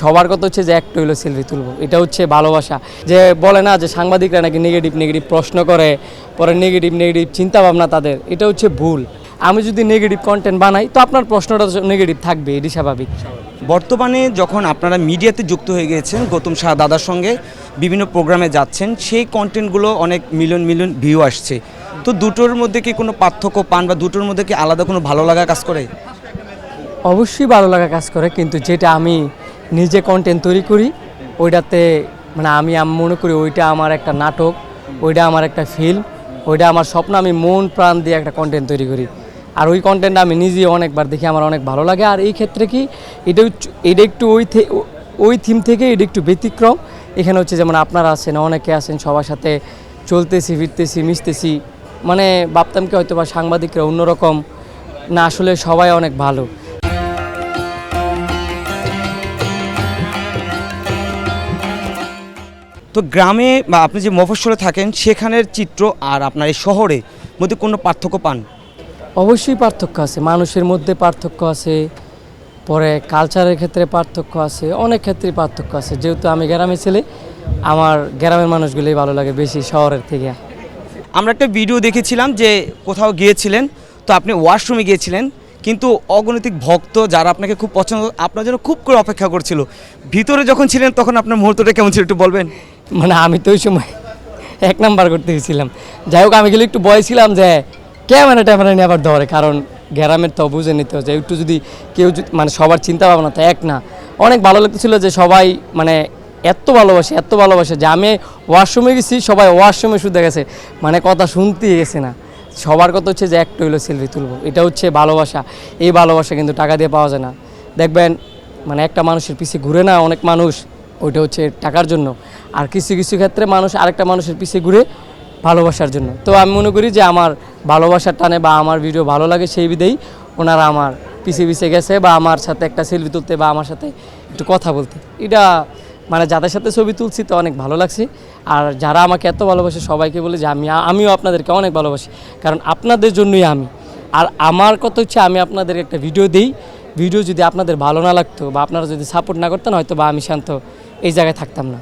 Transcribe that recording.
সবার কথা হচ্ছে যে একটা হইলো সেলফি তুলবো, এটা হচ্ছে ভালোবাসা। যে বলে না যে সাংবাদিকরা নাকি নেগেটিভ প্রশ্ন করে, পরে নেগেটিভ চিন্তা ভাবনা তাদের, এটা হচ্ছে ভুল। আমি যদি নেগেটিভ কন্টেন্ট বানাই তো আপনার প্রশ্নটা নেগেটিভ থাকবে, এটি স্বাভাবিক। বর্তমানে যখন আপনারা মিডিয়াতে যুক্ত হয়ে গিয়েছেন, গৌতম শাহ দাদার সঙ্গে বিভিন্ন প্রোগ্রামে যাচ্ছেন, সেই কন্টেন্টগুলো অনেক মিলিয়ন ভিউ আসছে। তো দুটোর মধ্যে কি কোনো পার্থক্য পান বা দুটোর মধ্যে কি আলাদা কোনো ভালো লাগা কাজ করে? অবশ্যই ভালো লাগা কাজ করে, কিন্তু যেটা আমি নিজে কন্টেন্ট তৈরি করি ওইটাতে মানে আমি মনে করি ওইটা আমার একটা নাটক, ওইটা আমার একটা ফিল্ম, ওইটা আমার স্বপ্ন। আমি মন প্রাণ দিয়ে একটা কন্টেন্ট তৈরি করি, আর ওই কন্টেন্টটা আমি নিজে অনেকবার দেখি, আমার অনেক ভালো লাগে। আর এই ক্ষেত্রে কি এটা একটু ওই থিম থেকে এটা একটু ব্যতিক্রম। এখানে হচ্ছে যেমন আপনারা আছেন, অনেকে আছেন, সবার সাথে চলতেছি ফিরতেছি মিশতেছি, মানে ভাবতাম কি হয়তো বা সাংবাদিকরা অন্যরকম, না আসলে সবাই অনেক ভালো। তো গ্রামে বা আপনি যে মফস্বলে থাকেন সেখানের চিত্র আর আপনার এই শহরে মধ্যে কোনো পার্থক্য পান? অবশ্যই পার্থক্য আছে, মানুষের মধ্যে পার্থক্য আছে, পরে কালচারের ক্ষেত্রে পার্থক্য আছে, অনেক ক্ষেত্রেই পার্থক্য আছে। যেহেতু আমি গ্রামের ছেলে, আমার গ্রামের মানুষগুলোই ভালো লাগে বেশি শহরের থেকে। আমরা একটা ভিডিও দেখেছিলাম যে কোথাও গিয়েছিলেন, তো আপনি ওয়াশরুমে গিয়েছিলেন, কিন্তু অগণিত ভক্ত যারা আপনাকে খুব পছন্দ, আপনার জন্য খুব করে অপেক্ষা করছিল। ভিতরে যখন ছিলেন তখন আপনার মুহূর্তটা কেমন ছিল একটু বলবেন? মানে আমি তো ওই সময় 1 নাম্বার করতে গেছিলাম। যাই হোক, আমি গেলে একটু ভয় ছিলাম যে ক্যামেরা নিয়ে আবার ধরে, কারণ গ্রামের তো বুঝে নিতে যে একটু যদি কেউ মানে সবার চিন্তা ভাবনা তো এক না। অনেক ভালো লাগতেছিল যে সবাই মানে এত ভালোবাসে যে আমি ওয়াশরুমে গেছি, সবাই ওয়াশরুমে শুধু গেছে, মানে কথা শুনতেই গেছে না। সবার কথা হচ্ছে যে একটা হইলো সেলফি তুলবো, এটা হচ্ছে ভালোবাসা। এই ভালোবাসা কিন্তু টাকা দিয়ে পাওয়া যায় না। দেখবেন মানে একটা মানুষের পিছিয়ে ঘুরে না অনেক মানুষ, ওইটা হচ্ছে টাকার জন্য। আর কিছু ক্ষেত্রে মানুষ আরেকটা মানুষের পিছিয়ে ঘুরে ভালোবাসার জন্য। তো আমি মনে করি যে আমার ভালোবাসার টানে বা আমার ভিডিও ভালো লাগে, সেই বিধেই ওনারা আমার পিছিয়ে গেছে বা আমার সাথে একটা সেলফি তুলতে বা আমার সাথে একটু কথা বলতে। এটা মানে যাদের সাথে ছবি তুলছি তো অনেক ভালো লাগছে। আর যারা আমাকে এত ভালোবাসে সবাইকে বলে যে আমিও আপনাদেরকে অনেক ভালোবাসি, কারণ আপনাদের জন্যই আমি। আর আমার কথা হচ্ছে আমি আপনাদেরকে একটা ভিডিও দিই, ভিডিও যদি আপনাদের ভালো না লাগতো বা আপনারা যদি সাপোর্ট না করতেন, হয়তো বা আমি শান্ত এই জায়গায় থাকতাম না।